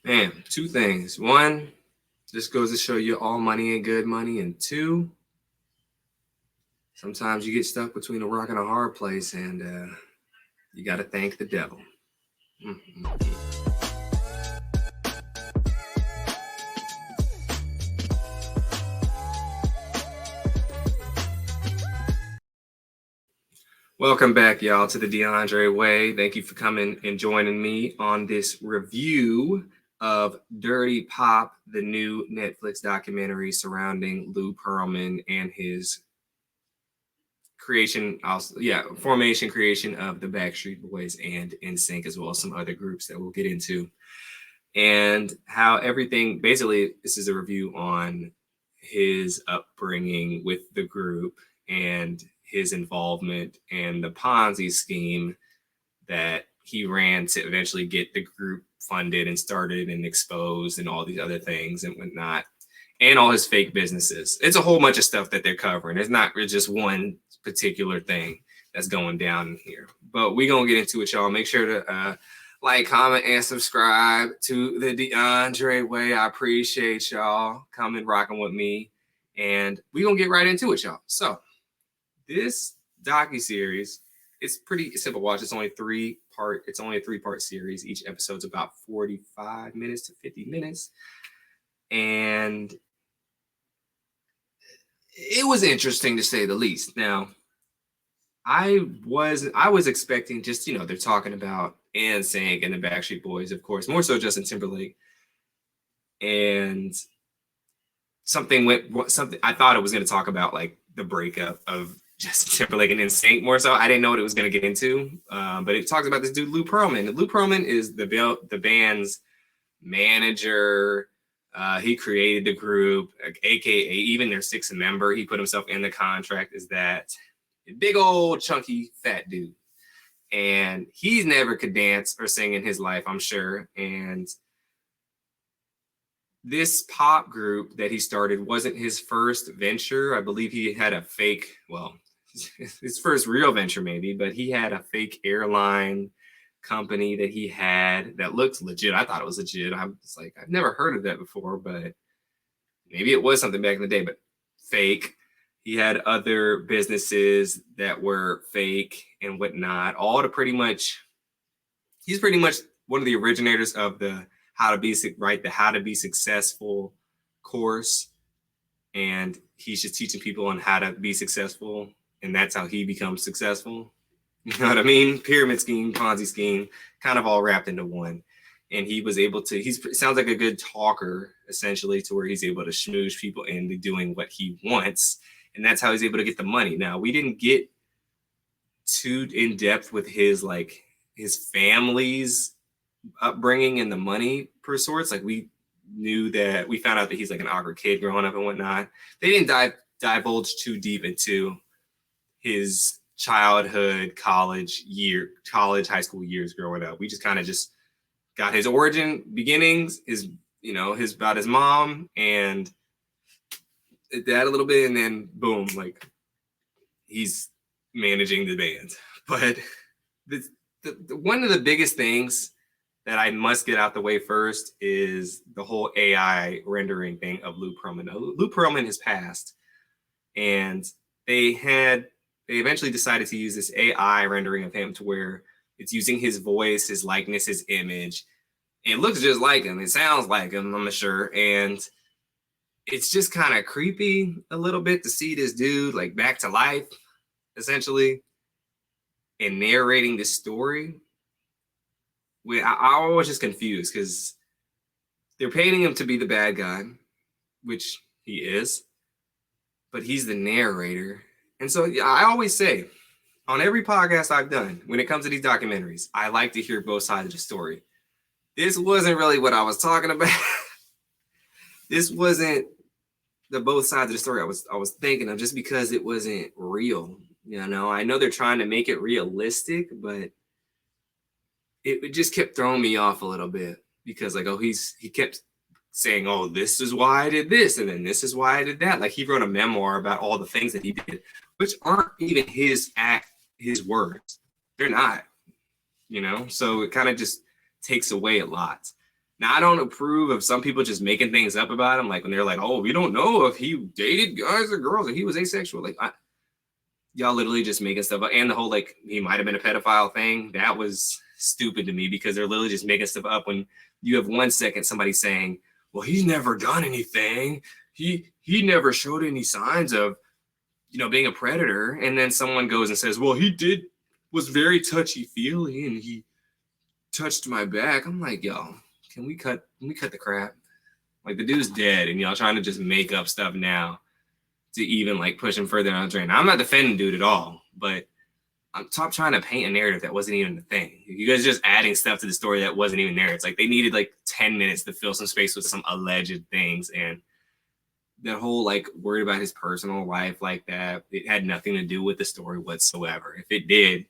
Man, two things. One, just goes to show you all money ain't good money. And two, sometimes you get stuck between a rock and a hard place, and you got to thank the devil. Mm-hmm. Welcome back, y'all, to the DeAndre Way. Thank you for coming and joining me on this review of Dirty Pop, the new Netflix documentary surrounding Lou Pearlman and his formation creation of the Backstreet Boys and NSYNC, as well as some other groups that we'll get into. And how everything, basically, this is a review on his upbringing with the group and his involvement and the Ponzi scheme that he ran to eventually get the group funded and started and exposed and all these other things and whatnot, and all his fake businesses. It's a whole bunch of stuff that they're covering. It's not just one particular thing that's going down in here. But we're going to get into it, y'all. Make sure to like, comment, and subscribe to the DeAndre Way. I appreciate y'all coming, rocking with me. And we're going to get right into it, y'all. So, this docuseries, it's pretty simple watch. It's only a three-part series. Each episode's about 45 minutes to 50 minutes. And it was interesting, to say the least. Now, I was expecting just, they're talking about NSYNC and the Backstreet Boys, of course, more so Justin Timberlake. And something I thought it was going to talk about, like, the breakup of Justin Timberlake and NSYNC more so. I didn't know what it was going to get into. But it talks about this dude, Lou Pearlman. Lou Pearlman is the band's manager. He created the group, aka even their sixth member. He put himself in the contract as that big old chunky fat dude. And he's never could dance or sing in his life, I'm sure. And this pop group that he started wasn't his first venture. I believe he had a fake, his first real venture maybe, but he had a fake airline company that he had that looked legit. I thought it was legit. I was like, I've never heard of that before, but maybe it was something back in the day, but fake. He had other businesses that were fake and whatnot, all to he's pretty much one of the originators of the How to Be Successful course. And he's just teaching people on how to be successful. And that's how he becomes successful. You know what I mean? Pyramid scheme, Ponzi scheme, kind of all wrapped into one. And he was able to, sounds like a good talker, essentially, to where he's able to schmooze people into doing what he wants. And that's how he's able to get the money. Now, we didn't get too in depth with his family's upbringing and the money per sorts. Like, we found out that he's like an awkward kid growing up and whatnot. They didn't divulge too deep into his childhood, college, high school years growing up. We just kind of just got his beginnings, his about his mom and dad a little bit, and then boom, like, he's managing the band. But one of the biggest things that I must get out the way first is the whole AI rendering thing of Lou Pearlman. Now, Lou Pearlman has passed, and they eventually decided to use this AI rendering of him to where it's using his voice, his likeness, his image. It looks just like him. It sounds like him, I'm sure. And it's just kind of creepy a little bit to see this dude like back to life, essentially, and narrating this story. I was just confused because they're painting him to be the bad guy, which he is, but he's the narrator. And so I always say on every podcast I've done, when it comes to these documentaries, I like to hear both sides of the story. This wasn't really what I was talking about. This wasn't the both sides of the story I was thinking of, just because it wasn't real. I know they're trying to make it realistic, but it just kept throwing me off a little bit because, like, he kept saying, oh, this is why I did this, and then this is why I did that. Like, he wrote a memoir about all the things that he did, which aren't even his words. They're not, so it kind of just takes away a lot. Now, I don't approve of some people just making things up about him, like when they're like, "Oh, we don't know if he dated guys or girls, or he was asexual." Like, y'all literally just making stuff up. And the whole like he might have been a pedophile thing, that was stupid to me because they're literally just making stuff up when you have 1 second somebody saying, "Well, he's never done anything. He never showed any signs of, being a predator," and then someone goes and says, "Well, was very touchy feely and he touched my back." I'm like, yo, can we cut the crap? Like, the dude's dead and y'all trying to just make up stuff now to even like push him further down the drain. I'm not defending dude at all, but I'm trying to paint a narrative that wasn't even the thing. You guys are just adding stuff to the story that wasn't even there. It's like they needed like 10 minutes to fill some space with some alleged things, and that whole like worried about his personal life like that, it had nothing to do with the story whatsoever. If it did,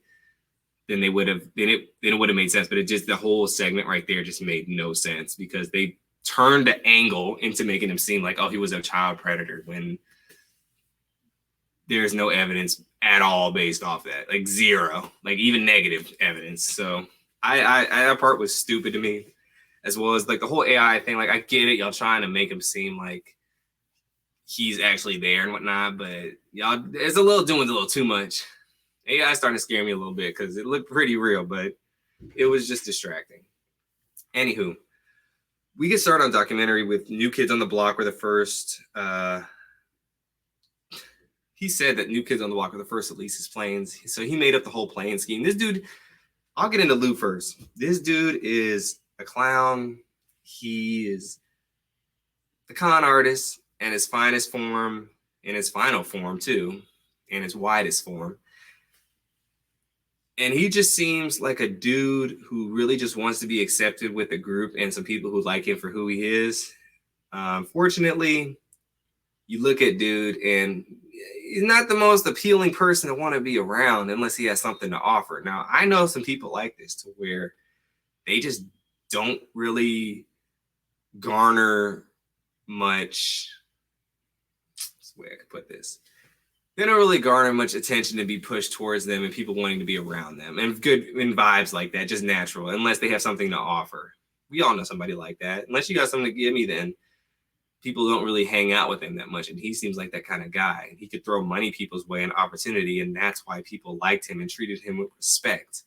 then it would have made sense. But it just, the whole segment right there just made no sense because they turned the angle into making him seem like, oh, he was a child predator, when there's no evidence at all based off that, like zero, like even negative evidence. So I that part was stupid to me, as well as like the whole AI thing. Like, I get it, y'all trying to make him seem like he's actually there and whatnot, but y'all, it's a little too much. AI starting to scare me a little bit because it looked pretty real, but it was just distracting. Anywho, we get started on documentary with New Kids on the Block were the first. He said that New Kids on the Block were the first to lease his planes, so he made up the whole plane scheme. This dude, I'll get into Lou first. This dude is a clown. He is the con artist in his finest form, in his final form too, in his widest form. And he just seems like a dude who really just wants to be accepted with a group and some people who like him for who he is. Fortunately, you look at dude and he's not the most appealing person to want to be around unless he has something to offer. Now, I know some people like this to where they just don't really garner much. That's the way I could put this. They don't really garner much attention to be pushed towards them and people wanting to be around them, and good in vibes like that, just natural, unless they have something to offer. We all know somebody like that. Unless you got something to give me, then people don't really hang out with him that much. And he seems like that kind of guy. He could throw money people's way and opportunity, and that's why people liked him and treated him with respect.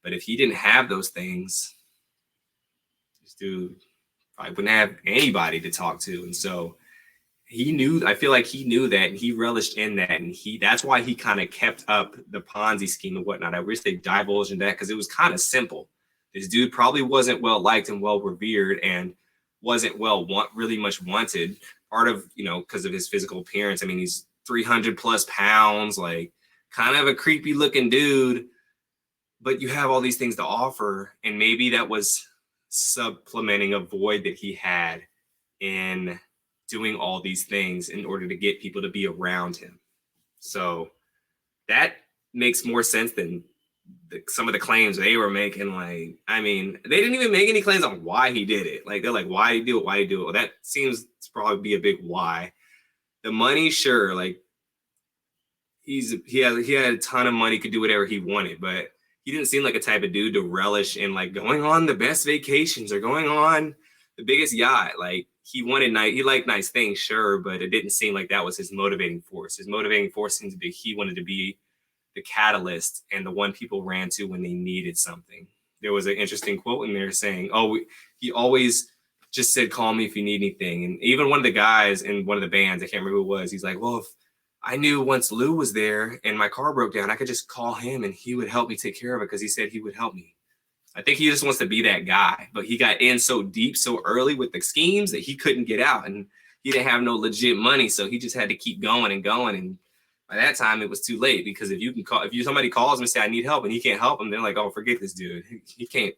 But if he didn't have those things, this dude probably wouldn't have anybody to talk to. And so I feel like he knew that, and he relished in that, and that's why he kind of kept up the Ponzi scheme and whatnot. I wish they divulged in that because it was kind of simple. This dude probably wasn't well liked and well revered, and wasn't really much wanted. Part of, because of his physical appearance. I mean, he's 300 plus pounds, like kind of a creepy looking dude, but you have all these things to offer, and maybe that was supplementing a void that he had in doing all these things in order to get people to be around him. So that makes more sense than some of the claims they were making. Like, I mean, they didn't even make any claims on why he did it. Like, they're like, why did he do it? Why did he do it? Well, that seems to probably be a big why. The money, sure, like he had a ton of money, could do whatever he wanted, but he didn't seem like a type of dude to relish in like going on the best vacations or going on the biggest yacht. Like, he liked nice things, sure, but it didn't seem like that was his motivating force. His motivating force seemed to be he wanted to be the catalyst and the one people ran to when they needed something. There was an interesting quote in there saying, he always just said, call me if you need anything. And even one of the guys in one of the bands, I can't remember who it was, he's like, well, if I knew once Lou was there and my car broke down, I could just call him and he would help me take care of it because he said he would help me. I think he just wants to be that guy, but he got in so deep so early with the schemes that he couldn't get out, and he didn't have no legit money. So he just had to keep going and going. And by that time it was too late, because if somebody calls him and say, I need help, and he can't help him, they're like, oh, forget this dude. He can't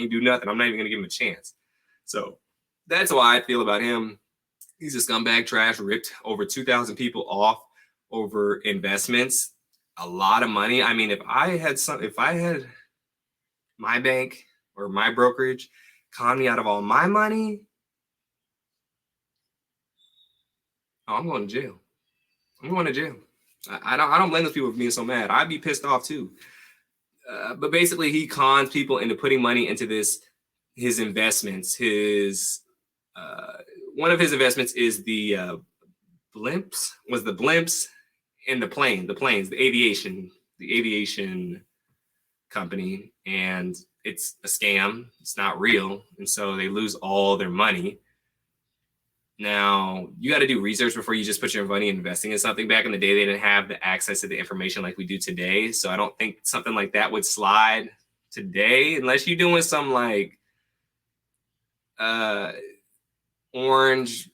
do nothing. I'm not even going to give him a chance. So that's why I feel about him. He's a scumbag trash, ripped over 2,000 people off over investments, a lot of money. I mean, if I had my bank or my brokerage con me out of all my money, I'm going to jail. I don't blame those people for being so mad. I'd be pissed off too. But basically, he cons people into putting money into this his investments. His one of his investments is the blimps. Was the blimps and the planes, the aviation company, and it's a scam. It's not real, and so they lose all their money. Now, you got to do research before you just put your money investing in something. Back in the day, they didn't have the access to the information like we do today. So I don't think something like that would slide today unless you're doing some like orange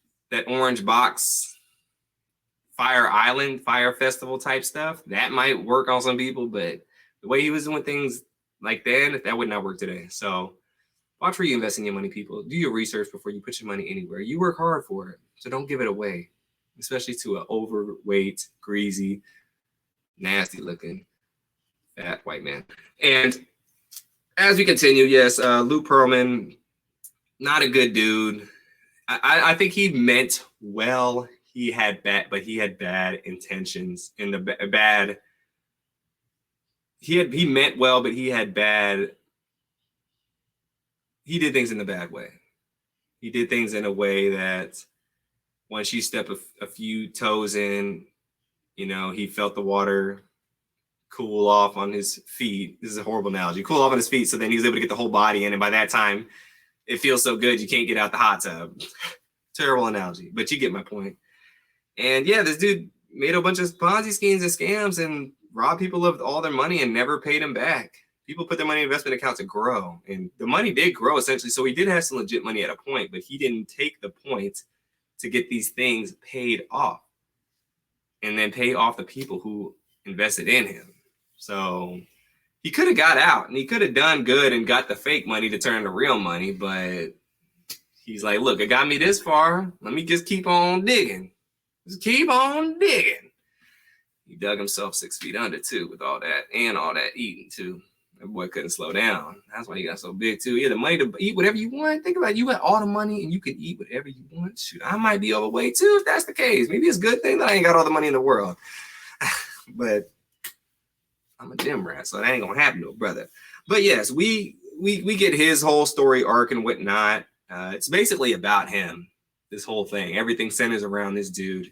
box fire festival type stuff. That might work on some people, but the way he was doing things like then, that would not work today. So watch where you invest in your money, people. Do your research before you put your money anywhere. You work hard for it, so don't give it away, especially to an overweight, greasy, nasty-looking, fat white man. And as we continue, yes, Lou Pearlman, not a good dude. I think he meant well. He had bad intentions and he meant well, but he did things in a bad way. He did things in a way that once you step a few toes in, he felt the water cool off on his feet. This is a horrible analogy. Cool off on his feet. So then he was able to get the whole body in. And by that time, it feels so good you can't get out the hot tub. Terrible analogy, but you get my point. And yeah, this dude made a bunch of Ponzi schemes and scams and robbed people of all their money and never paid them back. People put their money in investment accounts to grow, and the money did grow essentially. So he did have some legit money at a point, but he didn't take the point to get these things paid off and then pay off the people who invested in him. So he could have got out and he could have done good and got the fake money to turn to real money, but he's like, look, it got me this far. Let me just keep on digging. Just keep on digging. He dug himself 6 feet under too with all that and all that eating too. That boy couldn't slow down. That's why he got so big too. He had the money to eat whatever you want. Think about it. You got all the money and you can eat whatever you want. Shoot, I might be overweight too if that's the case. Maybe it's a good thing that I ain't got all the money in the world. But I'm a gym rat, so that ain't gonna happen to a brother. But yes, we get his whole story arc and whatnot. It's basically about him. This whole thing, everything centers around this dude.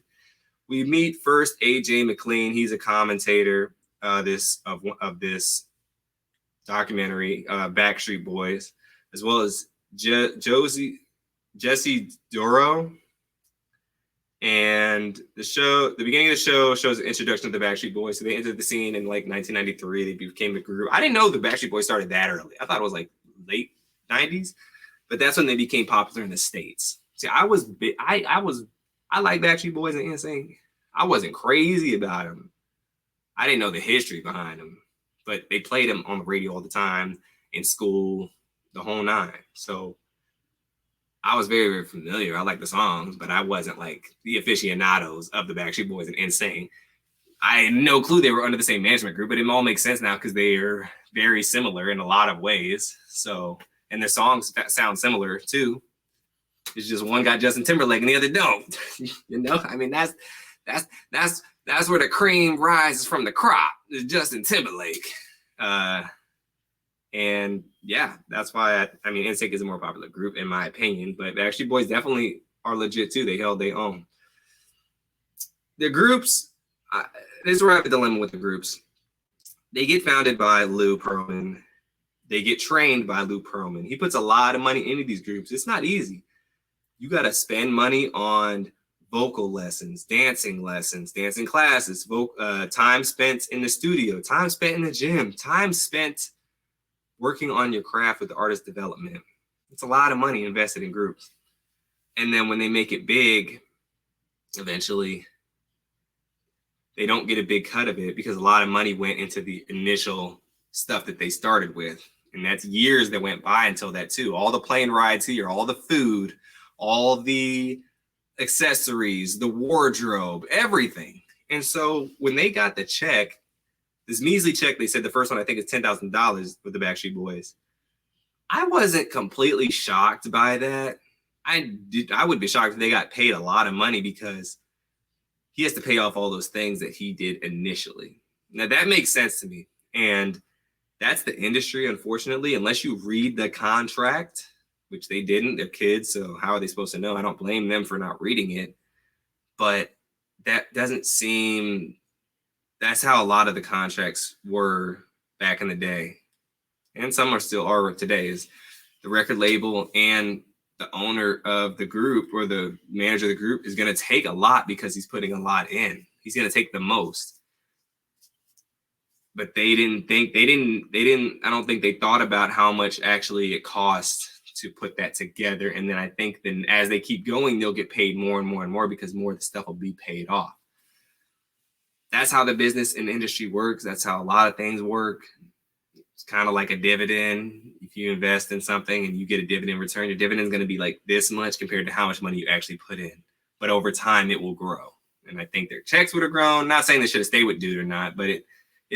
We meet first AJ McLean. He's a commentator of this documentary, Backstreet Boys, as well as Jesse Duro. And the beginning of the show shows an introduction to the Backstreet Boys. So they entered the scene in like 1993. They became a group. I didn't know the Backstreet Boys started that early. I thought it was like late 90s, but that's when they became popular in the States. See, I like Backstreet Boys and NSYNC. I wasn't crazy about them. I didn't know the history behind them, but they played them on the radio all the time, in school, the whole nine. So I was very, very familiar. I like the songs, but I wasn't like the aficionados of the Backstreet Boys and NSYNC. I had no clue they were under the same management group, but it all makes sense now because they are very similar in a lot of ways. So, and their songs sound similar too. It's just one got Justin Timberlake and the other don't. I mean, that's where the cream rises from the crop. Is Justin Timberlake. And yeah, that's why NSYNC is a more popular group in my opinion, but Backstreet Boys definitely are legit too. They held their own. The groups, this is where I have a dilemma with the groups. They get founded by Lou Pearlman. They get trained by Lou Pearlman. He puts a lot of money into these groups. It's not easy. You got to spend money on vocal lessons, dancing classes, time spent in the studio, time spent in the gym, time spent working on your craft with the artist development. It's a lot of money invested in groups. And then when they make it big, eventually they don't get a big cut of it because a lot of money went into the initial stuff that they started with. And that's years that went by until that too. All the plane rides here, all the food, all the accessories, the wardrobe, everything. And so when they got the check, this measly check, they said the first one I think is $10,000 with the Backstreet Boys. I wasn't completely shocked by that. I would be shocked if they got paid a lot of money because he has to pay off all those things that he did initially. Now that makes sense to me. And that's the industry, unfortunately, unless you read the contract. which they didn't. They're kids, so how are they supposed to know? I don't blame them for not reading it, but that doesn't seem. That's how a lot of the contracts were back in the day, and some are today. Is the record label and the owner of the group or the manager of the group is going to take a lot because he's putting a lot in. He's going to take the most. But I don't think they thought about how much actually it costs to put that together. And then I think then as they keep going, they'll get paid more and more and more because more of the stuff will be paid off. That's how the business and industry works. That's how a lot of things work. It's kind of like a dividend. If you invest in something and you get a dividend return, your dividend is going to be like this much compared to how much money you actually put in. But over time, it will grow. And I think their checks would have grown. Not saying they should have stayed with Dude or not, but it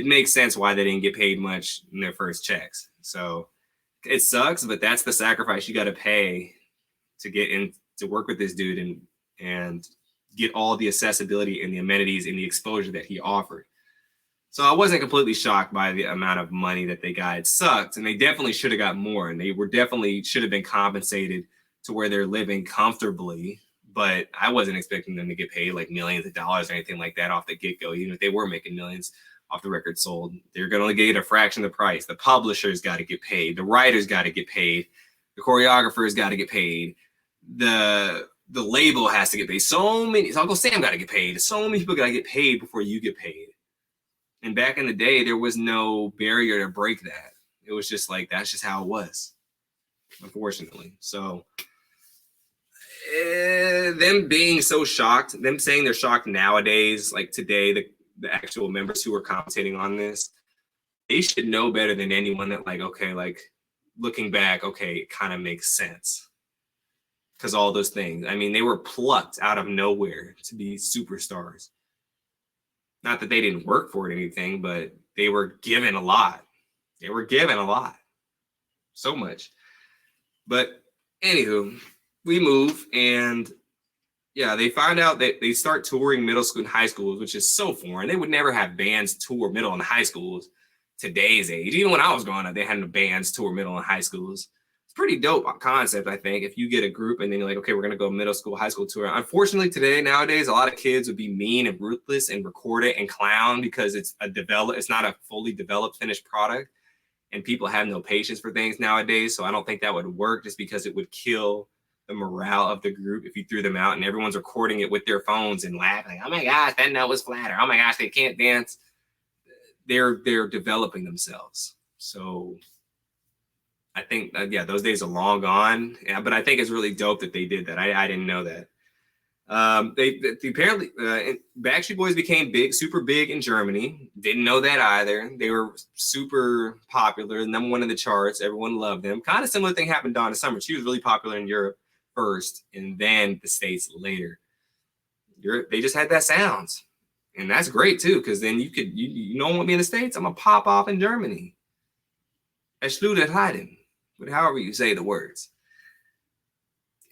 makes sense why they didn't get paid much in their first checks. So it sucks, but that's the sacrifice you got to pay to get in to work with this dude and get all the accessibility and the amenities and the exposure that he offered. So I wasn't completely shocked by the amount of money that they got. It sucked, and they definitely should have got more, and they should have been compensated to where they're living comfortably. But I wasn't expecting them to get paid like millions of dollars or anything like that off the get-go, even if they were making millions off the record sold. They're going to get a fraction of the price. The publisher's got to get paid. The writer's got to get paid. The choreographer's got to get paid. The label has to get paid. So Uncle Sam got to get paid. So many people got to get paid before you get paid. And back in the day, there was no barrier to break that. It was just like, that's just how it was, unfortunately. So them being so shocked, them saying they're shocked nowadays, like today, the actual members who are commentating on this, they should know better than anyone that like, okay, like looking back, okay, it kind of makes sense. Because all those things, I mean, they were plucked out of nowhere to be superstars. Not that they didn't work for it or anything, but they were given a lot. They were given a lot. So much. But anywho, we move and yeah, they find out that they start touring middle school and high schools, which is so foreign. They would never have bands tour middle and high schools today's age. Even when I was growing up, they had bands tour middle and high schools. It's pretty dope concept, I think. If you get a group and then you're like, okay, we're going to go middle school, high school tour. Unfortunately, nowadays, a lot of kids would be mean and ruthless and record it and clown because it's not a fully developed finished product. And people have no patience for things nowadays. So I don't think that would work just because it would kill the morale of the group if you threw them out and everyone's recording it with their phones and laughing. Oh my gosh, that note was flatter. Oh my gosh, they can't dance. They're developing themselves. So I think, those days are long gone. Yeah, but I think it's really dope that they did that. I didn't know that. They apparently Backstreet Boys became super big in Germany. Didn't know that either. They were super popular, #1 in the charts. Everyone loved them. Kind of similar thing happened to Donna Summer. She was really popular in Europe first, and then the States later. They just had that sound, and that's great too. Because then you don't want me in the States. I'm gonna pop off in Germany. Heiden, but however you say the words.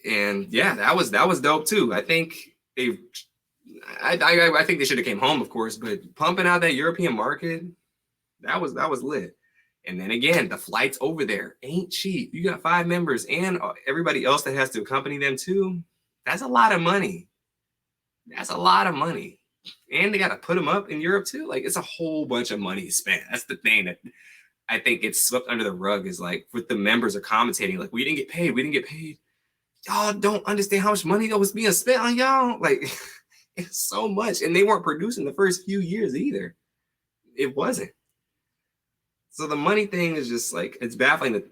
And yeah, that was dope too. I think I think they should have came home, of course, but pumping out that European market, that was lit. And then again, the flights over there ain't cheap. You got 5 members and everybody else that has to accompany them too. That's a lot of money. That's a lot of money. And they got to put them up in Europe too. Like, it's a whole bunch of money spent. That's the thing that I think gets swept under the rug, is like, with the members are commentating, like, we didn't get paid. Y'all don't understand how much money that was being spent on y'all. Like, it's so much. And they weren't producing the first few years either. It wasn't. So the money thing is just like, it's baffling that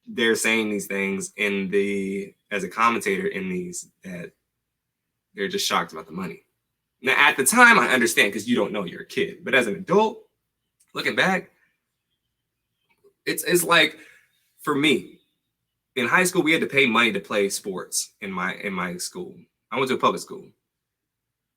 they're saying these things as a commentator in these, that they're just shocked about the money. Now, at the time, I understand because you don't know, you're a kid. But as an adult, looking back, it's like, for me, in high school, we had to pay money to play sports in my school. I went to a public school.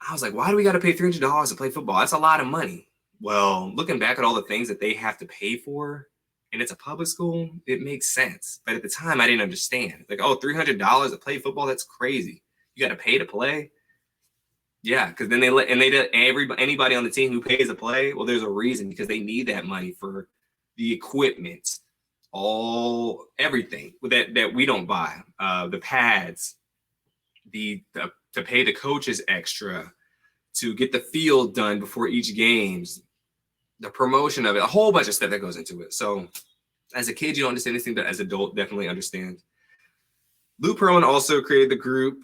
I was like, why do we got to pay $300 to play football? That's a lot of money. Well, looking back at all the things that they have to pay for, and it's a public school, it makes sense. But at the time, I didn't understand. Like, oh, $300 to play football? That's crazy. You got to pay to play? Yeah, because then anybody on the team who pays to play, well, there's a reason, because they need that money for the equipment, everything that we don't buy, the pads, the to pay the coaches extra, to get the field done before each games, the promotion of it, a whole bunch of stuff that goes into it. So as a kid, you don't understand anything, but as an adult, definitely understand. Lou Pearlman also created the group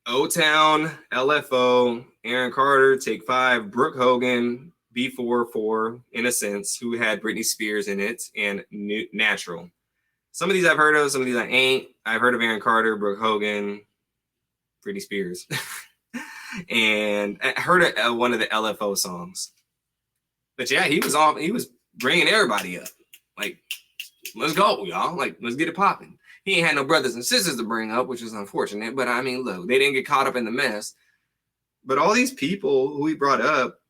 O-Town, LFO, Aaron Carter, Take 5, Brooke Hogan, B44, in a sense, who had Britney Spears in it, and Natural. Some of these I've heard of, some of these I ain't. I've heard of Aaron Carter, Brooke Hogan, Britney Spears. And I heard of one of the LFO songs. But yeah, he was bringing everybody up. Like, let's go, y'all. Like, let's get it popping. He ain't had no brothers and sisters to bring up, which is unfortunate. But I mean, look, they didn't get caught up in the mess. But all these people who he brought up,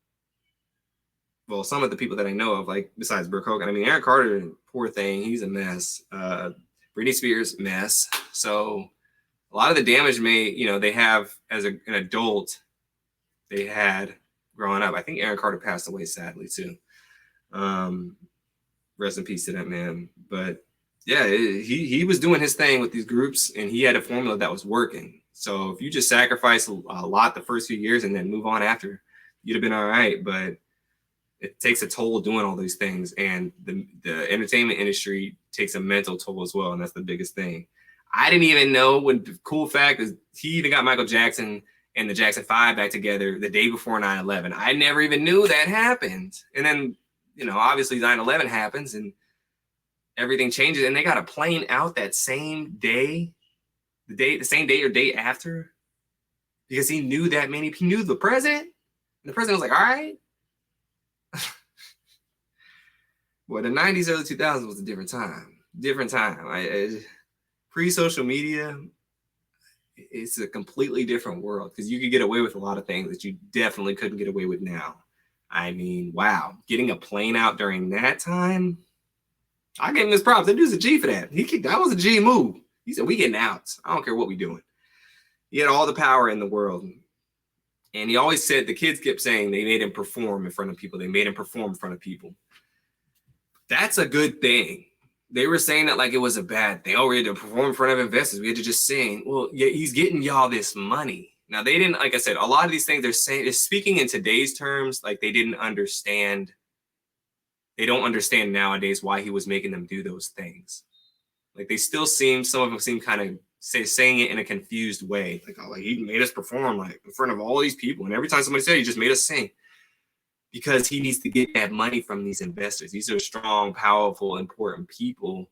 well, some of the people that I know of, like besides Brooke Hogan, I mean, Aaron Carter, poor thing, he's a mess. Britney Spears, mess. So a lot of the damage they have as an adult, they had growing up. I think Aaron Carter passed away sadly too. Rest in peace to that man. But yeah, he was doing his thing with these groups, and he had a formula that was working. So if you just sacrifice a lot the first few years and then move on after, you'd have been all right. But it takes a toll doing all these things, and the entertainment industry takes a mental toll as well, and that's the biggest thing. I didn't even know when the cool fact is he even got Michael Jackson and the Jackson 5 back together the day before 9/11. I never even knew that happened. And then, obviously 9/11 happens and everything changes, and they got a plane out that same day, the same day or day after, because he knew he knew the president, and the president was like, all right. Well, the 90s, early 2000s was a different time. Pre-social media, it's a completely different world, because you could get away with a lot of things that you definitely couldn't get away with now. I mean, wow, getting a plane out during that time, I gave him his props. That dude's a G for that. That was a G move. He said, we getting out. I don't care what we doing. He had all the power in the world. And he always said, the kids kept saying they made him perform in front of people. They made him perform in front of people. That's a good thing. They were saying that like it was a bad thing. Oh, we had to perform in front of investors. We had to just sing. Well, yeah, he's getting y'all this money. Now, they didn't, like I said, a lot of these things they're speaking in today's terms, like they didn't understand. They don't understand nowadays why he was making them do those things. Like some of them seem kind of saying it in a confused way. Like, oh, like he made us perform like in front of all these people. And every time somebody said he just made us sing. Because he needs to get that money from these investors. These are strong, powerful, important people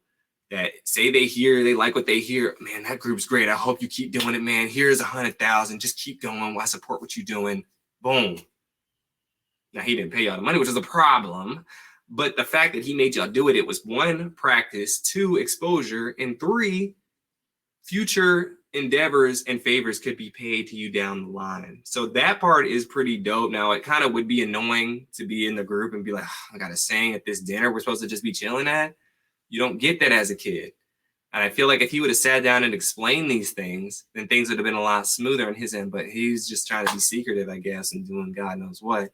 that say they like what they hear. Man, that group's great. I hope you keep doing it, man. Here's 100,000. Just keep going. I support what you're doing. Boom. Now, he didn't pay y'all the money, which is a problem. But the fact that he made y'all do it, it was 1, practice, 2, exposure, and 3, future endeavors and favors could be paid to you down the line. So that part is pretty dope. Now, it kind of would be annoying to be in the group and be like, I got to sing at this dinner we're supposed to just be chilling at. You don't get that as a kid. And I feel like if he would have sat down and explained these things, then things would have been a lot smoother on his end. But he's just trying to be secretive, I guess, and doing God knows what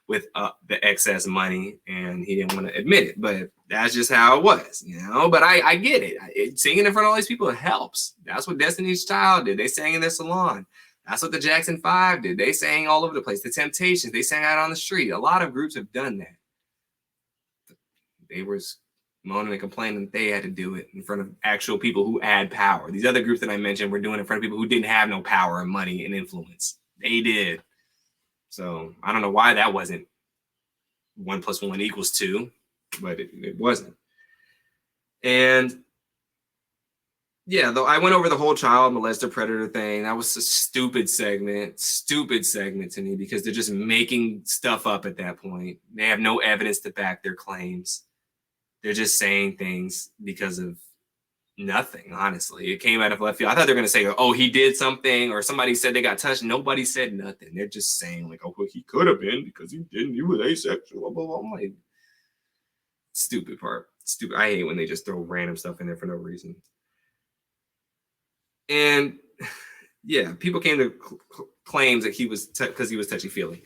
with the excess money. And he didn't want to admit it. But that's just how it was, But I get it. Singing in front of all these people, it helps. That's what Destiny's Child did. They sang in their salon. That's what the Jackson 5 did. They sang all over the place. The Temptations, they sang out on the street. A lot of groups have done that. They were moaning and complaining that they had to do it in front of actual people who had power. These other groups that I mentioned were doing it in front of people who didn't have no power and money and influence. They did. So I don't know why that wasn't 1 + 1 = 2, but it wasn't. And yeah, though I went over the whole child molester predator thing. That was a stupid segment to me, because they're just making stuff up at that point. They have no evidence to back their claims. They're just saying things because of nothing, honestly. It came out of left field. I thought they were going to say, oh, he did something, or somebody said they got touched. Nobody said nothing. They're just saying like, oh, well, he could have been because he didn't. He was asexual. Blah, blah, blah. I'm like, stupid part. Stupid. I hate when they just throw random stuff in there for no reason. And yeah, people came to claims that he was because he was touchy-feely.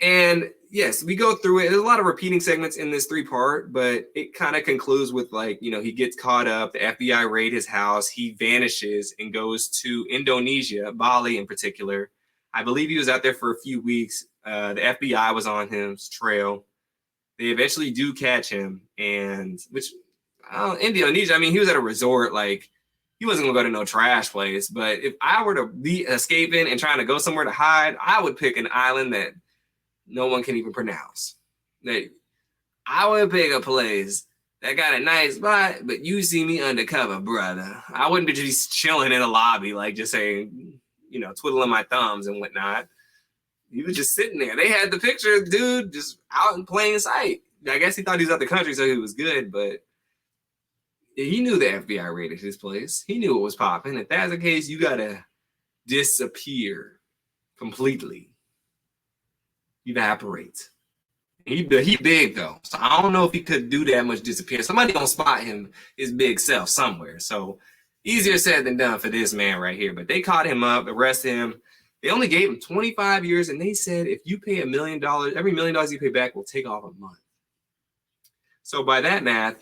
And yes, we go through it. There's a lot of repeating segments in this 3-part, but it kind of concludes with like, he gets caught up, the FBI raid his house, he vanishes and goes to Indonesia, Bali in particular. I believe he was out there for a few weeks. The FBI was on his trail. They eventually do catch him, and Indonesia, I mean, he was at a resort, like he wasn't gonna go to no trash place. But if I were to be escaping and trying to go somewhere to hide, I would pick an island that no one can even pronounce. That I would pick a place that got a nice spot, but you see me undercover, brother. I wouldn't be just chilling in a lobby, like just saying, twiddling my thumbs and whatnot. He was just sitting there. They had the picture, dude, just out in plain sight. I guess he thought he was out the country, so he was good, but he knew the FBI raided his place. He knew it was popping. If that's the case, you gotta disappear completely. Evaporate. He big though, so I don't know if he could do that much disappear. Somebody gonna spot him, his big self somewhere. So easier said than done for this man right here. But they caught him up, arrested him. They only gave him 25 years, and they said if you pay $1 million, every $1 million you pay back will take off a month. So by that math,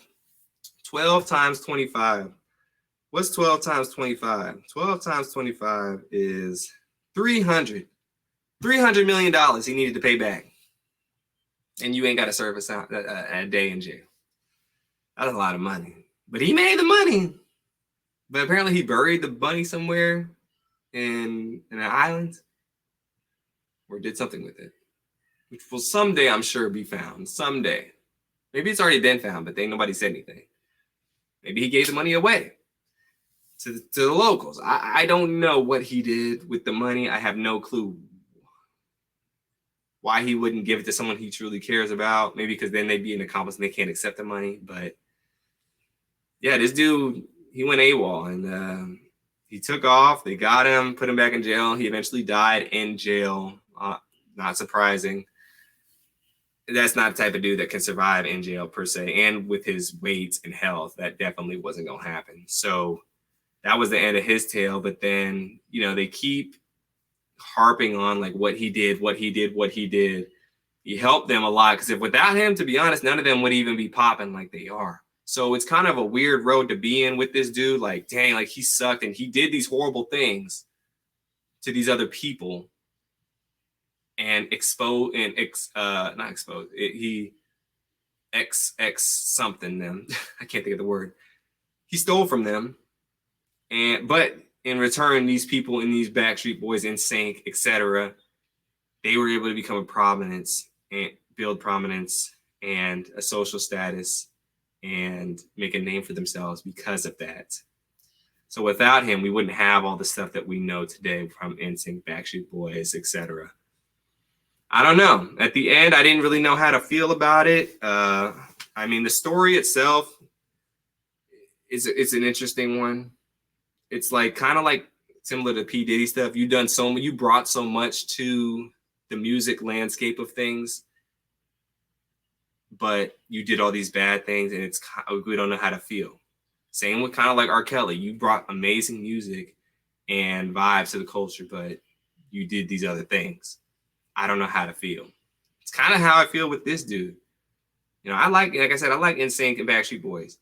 12 times 25. What's 12 times 25? 12 times 25 is $300 million he needed to pay back. And you ain't got to serve a day in jail. That's a lot of money. But he made the money. But apparently he buried the money somewhere in an island or did something with it, which will someday, I'm sure, be found. Someday. Maybe it's already been found, but nobody said anything. Maybe he gave the money away to the locals. I don't know what he did with the money. I have no clue why he wouldn't give it to someone he truly cares about. Maybe because then they'd be an accomplice and they can't accept the money. But yeah, this dude, he went AWOL and he took off. They got him, put him back in jail. He eventually died in jail. Not surprising. That's not the type of dude that can survive in jail per se. And with his weight and health, that definitely wasn't going to happen. So that was the end of his tale. But then, they keep harping on like what he did. He helped them a lot, because if without him, to be honest, none of them would even be popping like they are. So it's kind of a weird road to be in with this dude. Like, dang, like he sucked and he did these horrible things to these other people and he something them. I can't think of the word. He stole from them. But in return, these people in these Backstreet Boys, NSYNC, etc., they were able to become a prominence and build prominence and a social status and make a name for themselves because of that. So without him, we wouldn't have all the stuff that we know today from NSYNC, Backstreet Boys, etc. I don't know. At the end, I didn't really know how to feel about it. I mean, the story itself it's an interesting one. It's like kind of like similar to P. Diddy stuff. You brought so much to the music landscape of things, but you did all these bad things, and we don't know how to feel. Same with kind of like R. Kelly. You brought amazing music and vibes to the culture, but you did these other things. I don't know how to feel. It's kind of how I feel with this dude. Like I said, I like NSYNC and Backstreet Boys,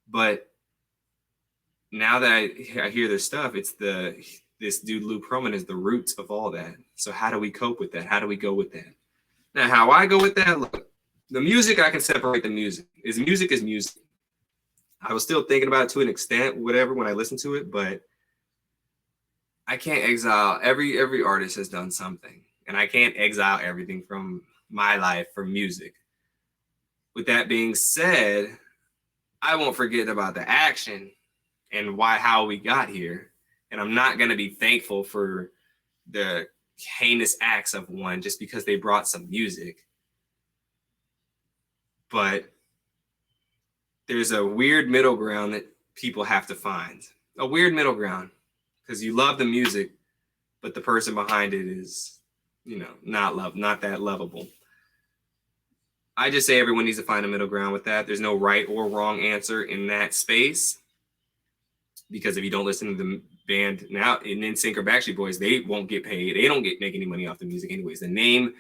but now that I hear their stuff, it's this dude Lou Pearlman is the roots of all that. So how do we cope with that? How do we go with that? Now, how I go with that, look, the music, I can separate the music. Music is music. I was still thinking about it to an extent, whatever, when I listened to it, but I can't exile. Every artist has done something, and I can't exile everything from my life for music. With that being said, I won't forget about the action and how we got here. And I'm not going to be thankful for the heinous acts of one just because they brought some music. But there's a weird middle ground that people have to find. A weird middle ground, because you love the music, but the person behind it is, not that lovable. I just say everyone needs to find a middle ground with that. There's no right or wrong answer in that space. Because if you don't listen to the band now in NSYNC or Backstreet Boys, they won't get paid. They don't make any money off the music anyways. The name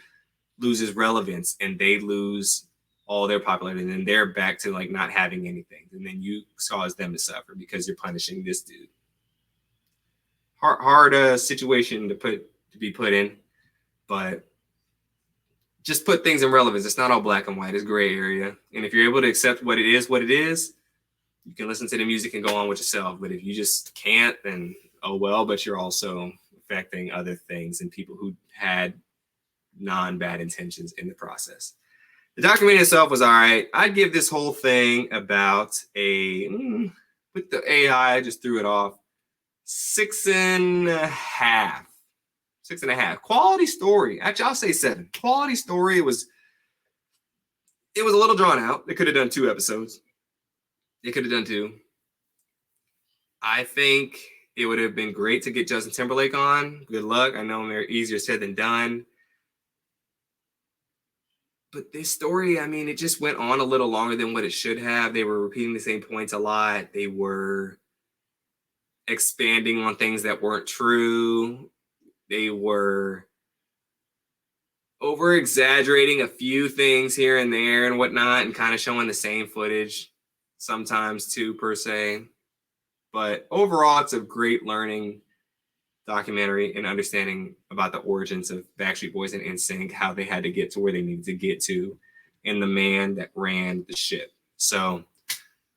loses relevance and they lose all their popularity, and then they're back to like not having anything, and then you cause them to suffer because you're punishing this dude. Hard situation to be put in, but just put things in relevance. It's not all black and white. It's gray area, and if you're able to accept what it is, you can listen to the music and go on with yourself. But if you just can't, then oh well. But you're also affecting other things and people who had non-bad intentions in the process. The documentary itself was all right. I'd give this whole thing about with the AI, I just threw it off, 6.5. 6.5. Quality story. Actually, I'll say 7. Quality story. It was a little drawn out. They could have done 2 episodes. They could have done 2. I think it would have been great to get Justin Timberlake on. Good luck. I know they're easier said than done. But this story, I mean, it just went on a little longer than what it should have. They were repeating the same points a lot. They were expanding on things that weren't true. They were over-exaggerating a few things here and there and whatnot, and kind of showing the same footage sometimes too, per se. But overall, it's a great learning documentary and understanding about the origins of Backstreet Boys and NSYNC, how they had to get to where they needed to get to, and the man that ran the ship. So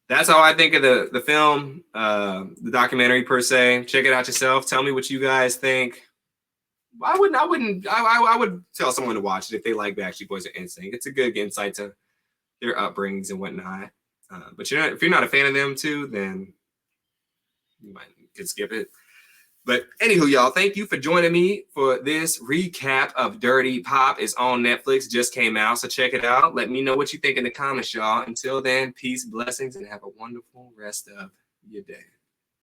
that's how I think of the film, the documentary per se. Check it out yourself. Tell me what you guys think. I would tell someone to watch it if they like Backstreet Boys or NSYNC. It's a good insight to their upbringings and whatnot. But if you're not a fan of them too, then you could skip it. But anywho, y'all, thank you for joining me for this recap of Dirty Pop. It's on Netflix, just came out, so check it out. Let me know what you think in the comments, y'all. Until then, peace, blessings, and have a wonderful rest of your day.